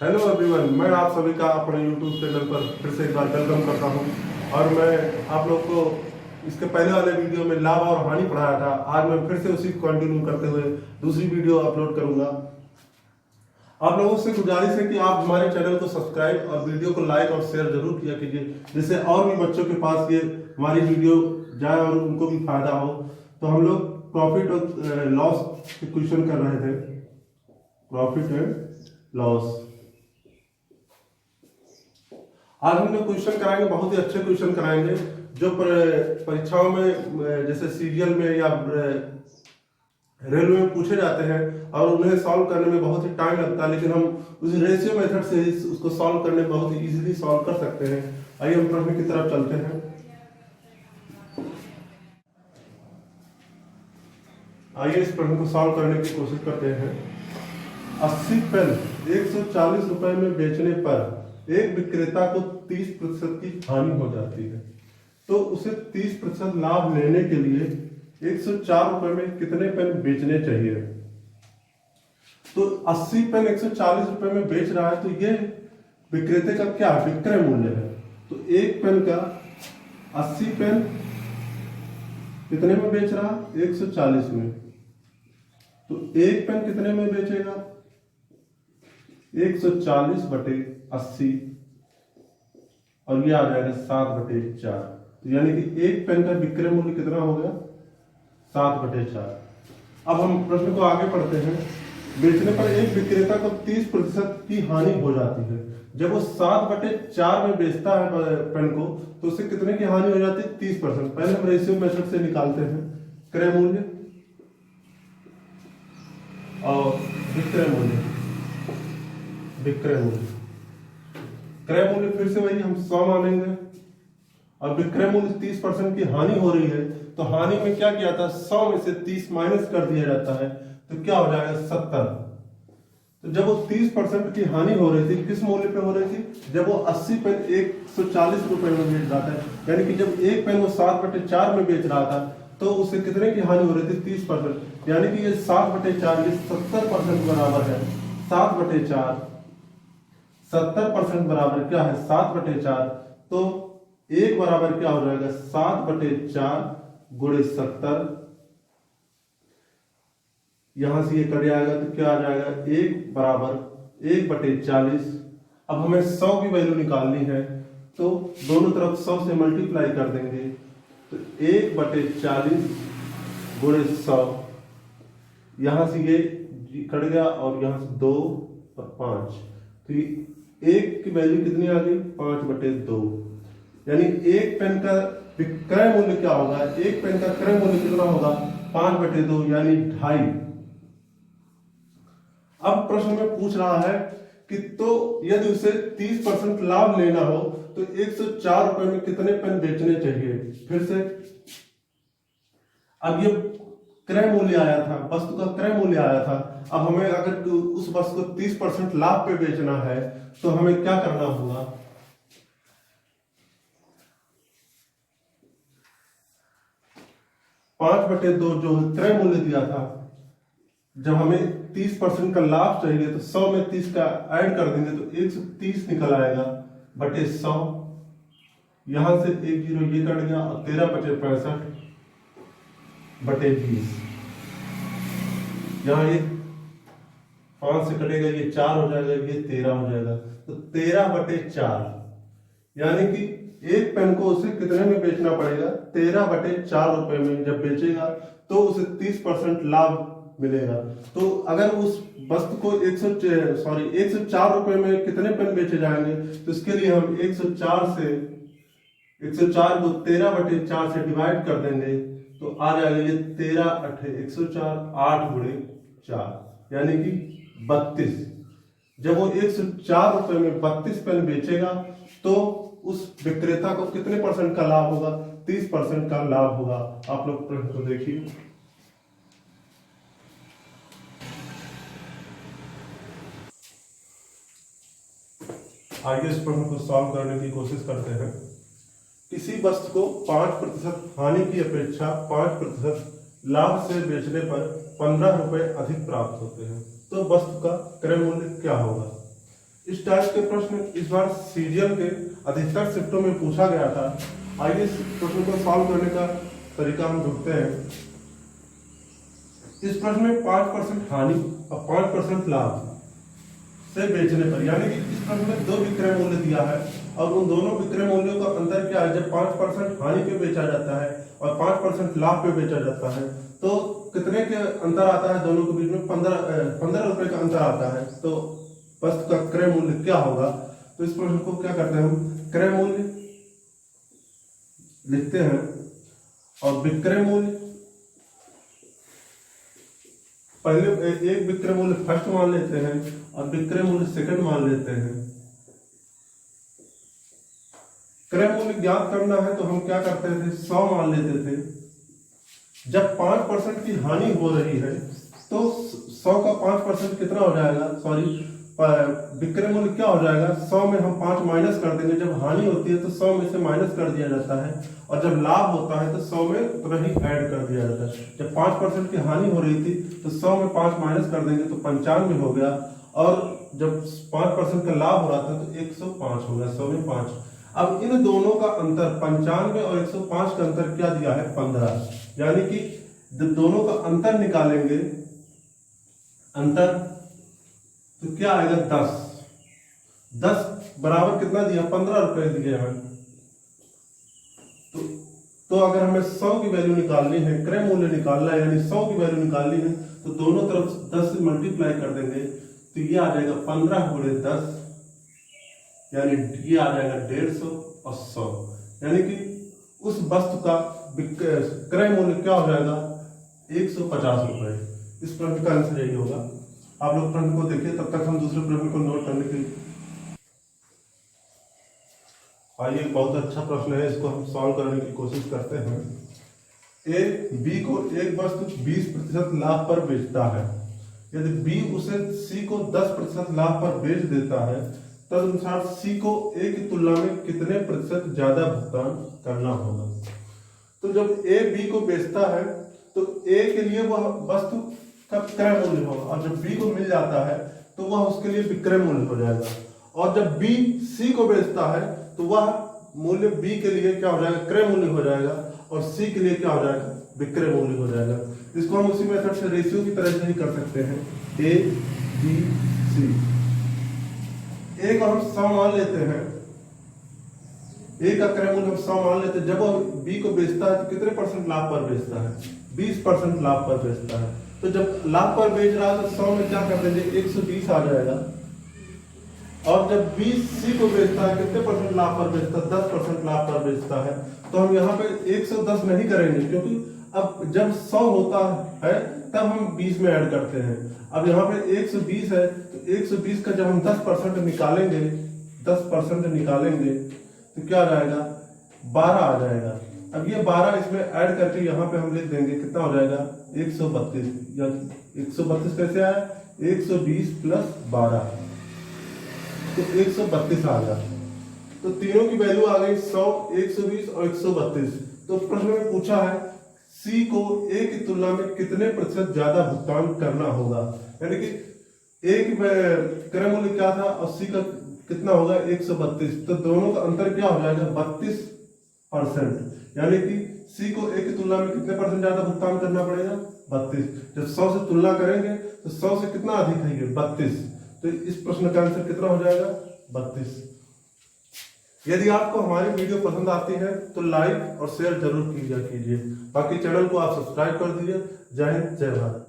Hello everyone, मैं आप सभी का अपने यूट्यूब चैनल पर फिर से एक बार वेलकम करता हूं। और मैं आप लोग को इसके पहले वाले वीडियो में लाभ और हानि पढ़ाया था। आज मैं फिर से उसी को कंटिन्यू करते हुए दूसरी वीडियो अपलोड करूंगा। आप लोगों से गुजारिश है कि आप हमारे चैनल को सब्सक्राइब और वीडियो को लाइक और शेयर जरूर किया कीजिए, जिससे और भी बच्चों के पास ये हमारी वीडियो जाए और उनको भी फायदा हो। तो हम लोग प्रॉफिट और लॉस के क्वेश्चन कर रहे थे, प्रॉफिट एंड लॉस। आज हम लोग क्वेश्चन कराएंगे, बहुत ही अच्छे क्वेश्चन कराएंगे जो परीक्षाओं में जैसे सीरियल में या रेलवे में पूछे जाते हैं और उन्हें सॉल्व करने में बहुत ही टाइम लगता है, लेकिन हम उस रेशियो मेथड से उसको सॉल्व करने में बहुत ही इजीली सॉल्व कर सकते हैं। आइए हम प्रश्न की तरफ चलते हैं। आइए इस प्रश्न को सॉल्व करने की कोशिश करते हैं। 80 पेन 140 रुपए में बेचने पर एक विक्रेता को 30% की हानि हो जाती है, तो उसे 30% लाभ लेने के लिए 104 रुपए में कितने पेन बेचने चाहिए। तो 80 पेन 140 रुपए में बेच रहा है, तो ये विक्रेता का क्या विक्रय मूल्य है। तो एक पेन का 80 पेन कितने में बेच रहा, 140 में, तो एक पेन कितने में बेचेगा, 140 बटे 80, और ये आ जाएगा 7/4। तो यानी कि एक पेन का विक्रय मूल्य कितना हो गया, 7/4। अब हम प्रश्न को आगे पढ़ते हैं। बेचने पर एक विक्रेता को 30% की हानि हो जाती है। जब वो 7/4 में बेचता है पेन को, तो उससे कितने की हानि हो जाती है, 30%। पहले हम रेशियो मेथड से निकालते हैं क्रय मूल्य और विक्रय मूल्य। विक्रय मूल्य, क्रय मूल्य फिर से वही हम 100 मानेंगे, और विक्रय मूल्य 30% की हानि हो रही है, तो हानि में क्या किया था, 100 में से 30 माइनस कर दिया जाता है, तो क्या हो जाएगा, 70। तो जब वो 30% की हानि हो रही थी, किस मूल्य पे हो रही थी, जब वो 80 पेन 140 रुपए में बेच रहा था, यानी कि जब एक पेन वो 7/4 में बेच रहा था, तो उसे कितने की हानि हो रही थी, 30%। यानी कि ये 7/4 ये 70% बराबर है। 7/4 70% बराबर क्या है, 7/4। तो एक बराबर क्या हो जाएगा, 7/4 गुणे 70। यहां से ये कट जाएगा, तो क्या आ जाएगा, 1 बराबर 1/40। अब हमें 100 की वैल्यू निकालनी है, तो दोनों तरफ 100 से मल्टीप्लाई कर देंगे, तो 1/40 गुणे 100। यहां से ये कट गया और यहां से 2 और 5, तो एक की वैल्यू कितनी आ गई, 5/2। यानी एक पेन का विक्रय मूल्य क्या होगा, एक पेन का क्रय मूल्य कितना होगा, 5/2 यानी 2.5। अब प्रश्न में पूछ रहा है कि तो यदि उसे 30% लाभ लेना हो, तो 104 रुपए में कितने पेन बेचने चाहिए। फिर से अब ये क्रय मूल्य आया था, वस्तु का क्रय मूल्य आया था। अब हमें अगर उस वस्तु को 30% लाभ पे बेचना है, तो हमें क्या करना होगा, 5/2 जो क्रय मूल्य दिया था, जब हमें 30% का लाभ चाहिए, तो 100 में 30 का ऐड कर देंगे, तो 130 निकल आएगा बटे 100। यहां से 1 0 ये कट गया, और 13/65 बटे 20। यहाँ ये 5 से कटेगा, ये 4 हो जाएगा, ये 13 हो जाएगा, तो 13/4। यानी कि एक पेन को उसे कितने में बेचना पड़ेगा, 13/4 रुपए में जब बेचेगा, तो उसे 30% लाभ मिलेगा। तो अगर उस वस्तु को 104 रुपए में कितने पेन बेचे जाएंगे, तो इसके लिए हम 104 को 13/4 से डिवाइड कर देंगे, तो आ जाएगा ये 13/8 8 गुणे 4 यानी कि 32। जब वो 104 रुपए में 32 पेन बेचेगा, तो उस विक्रेता को कितने % का लाभ होगा, 30% का लाभ होगा। आप लोग प्रश्न को देखिए। आइए इस प्रश्न को सॉल्व करने की कोशिश करते हैं। किसी वस्तु को 5% हानि की अपेक्षा 5% लाभ से बेचने पर 15 रुपए अधिक प्राप्त होते हैं, तो वस्तु का क्रय मूल्य क्या होगा। इस टाइप के प्रश्न इस बार सीजीएल के अधिकतर शिफ्टों में पूछा गया था। आइए इस प्रश्न को सॉल्व करने का तरीका हम ढूंढते हैं। इस प्रश्न में 5% हानि और 5% लाभ से बेचने पर, यानी कि इस प्रश्न में दो विक्रय मूल्य दिया है और उन दोनों विक्रय मूल्यों का अंतर क्या है। जब 5% हानि पे बेचा जाता है और 5% लाभ पे बेचा जाता है तो कितने के अंतर आता है दोनों के बीच में? 15 रुपए का अंतर आता है। तो वस्तु का क्रय मूल्य क्या होगा? तो इस प्रश्न को क्या करते हैं, हम क्रय मूल्य लिखते हैं और विक्रय मूल्य, पहले एक विक्रय मूल्य फर्स्ट मान लेते हैं और विक्रय मूल्य सेकंड मान लेते हैं। क्रय मूल्य ज्ञात करना है तो हम क्या करते थे, 100 मान लेते थे। जब 5% की हानि हो रही है तो 100 का 5% कितना हो जाएगा, विक्रय मूल्य क्या हो जाएगा, 100 में हम 5 माइनस कर देंगे। जब हानि होती है तो 100 में से माइनस कर दिया जाता है और जब लाभ होता है तो 100 में उतना ही ऐड कर दिया जाता है। जब 5% की हानि हो रही थी तो 100 में 5 माइनस कर देंगे तो 95 हो गया, और जब 5% का लाभ हो रहा था तो 105 हो गया, 100 में 5। अब इन दोनों का अंतर 95 और 105 का अंतर क्या दिया है, 15, यानी कि दोनों का अंतर निकालेंगे, अंतर तो क्या आएगा, 10 बराबर कितना दिया, 15 रुपए दिए हैं। तो अगर हमें 100 की वैल्यू निकालनी है, क्रय मूल्य निकालना है, यानी 100 की वैल्यू निकालनी है तो दोनों तरफ 10 से मल्टीप्लाई कर देंगे तो ये आ जाएगा 15 गुणे 10, यानी ये आ जाएगा 150 और 100, यानी कि उस वस्तु का क्रय मूल्य क्या हो जाएगा, 150 रुपए। इस प्रश्न का आंसर यही होगा। आप लोग प्रश्न को देखिए, तब तक हम दूसरे प्रश्न को नोट करने के लिए। आइए, बहुत अच्छा प्रश्न है, इसको हम सॉल्व करने की कोशिश करते हैं। ए बी को एक वस्तु 20% लाभ पर बेचता है। यदि बी उसे सी को 10% लाभ पर बेच देता है, तदनुसार सी को ए की तुलना में कितने प्रतिशत ज्यादा भुगतान करना होगा। तो जब ए बी को बेचता है तो ए के लिए वह वस्तु का क्रय मूल्य होगा, और जब बी को मिल जाता है तो वह उसके लिए विक्रय मूल्य हो जाएगा। और जब बी सी को बेचता है तो वह मूल्य बी के लिए क्या हो जाएगा, क्रय मूल्य हो जाएगा, और सी के लिए क्या हो जाएगा, विक्रय मूल्य हो जाएगा। इसको हम उसी मेथड से रेशियो की तरह से ही कर सकते हैं। ए बी सी, ए को हम 100 मान लेते हैं, ए का क्रय मूल्य हम 100 मान लेते हैं। जब वो बी को बेचता है तो कितने परसेंट लाभ पर बेचता है, 20% लाभ पर बेचता है। तो जब लाभ पर बेच रहा है तो 100 में क्या कर देंगे, 120 आ जाएगा। और जब 20 सी को बेचता है, कितने परसेंट लाभ पर बेचता है, 10% लाभ पर बेचता है। तो हम यहाँ पे 110 नहीं करेंगे, क्योंकि अब जब 100 होता है तब हम 20 में ऐड करते हैं। अब यहाँ पे 120 है तो 120 का जब हम 10% निकालेंगे, 10% निकालेंगे तो क्या आ जाएगा, 12 आ जाएगा। अब ये 12 इसमें ऐड करके यहाँ पे हम लिख देंगे, कितना हो जाएगा, 132। या 132 कैसे आया, 120 प्लस 12 तो 132 आ गया। तो तीनों की वैल्यू आ गई 100, 120 और 132। तो प्रश्न में पूछा है सी को ए की तुलना में कितने प्रतिशत ज्यादा भुगतान करना होगा, यानी कि ए की क्रय मूल्य क्या था और सी का कितना होगा, 132। तो दोनों का अंतर क्या हो जाएगा, 32%, यानी कि सी को ए की तुलना में कितने परसेंट ज्यादा भुगतान करना पड़ेगा, 32। जब 100 से तुलना करेंगे तो 100 से कितना अधिक है, ये 32। तो इस प्रश्न का आंसर कितना हो जाएगा, 32। यदि आपको हमारी वीडियो पसंद आती है तो लाइक और शेयर जरूर कीजिए। बाकी चैनल को आप सब्सक्राइब कर दीजिए। जय हिंद, जय भारत।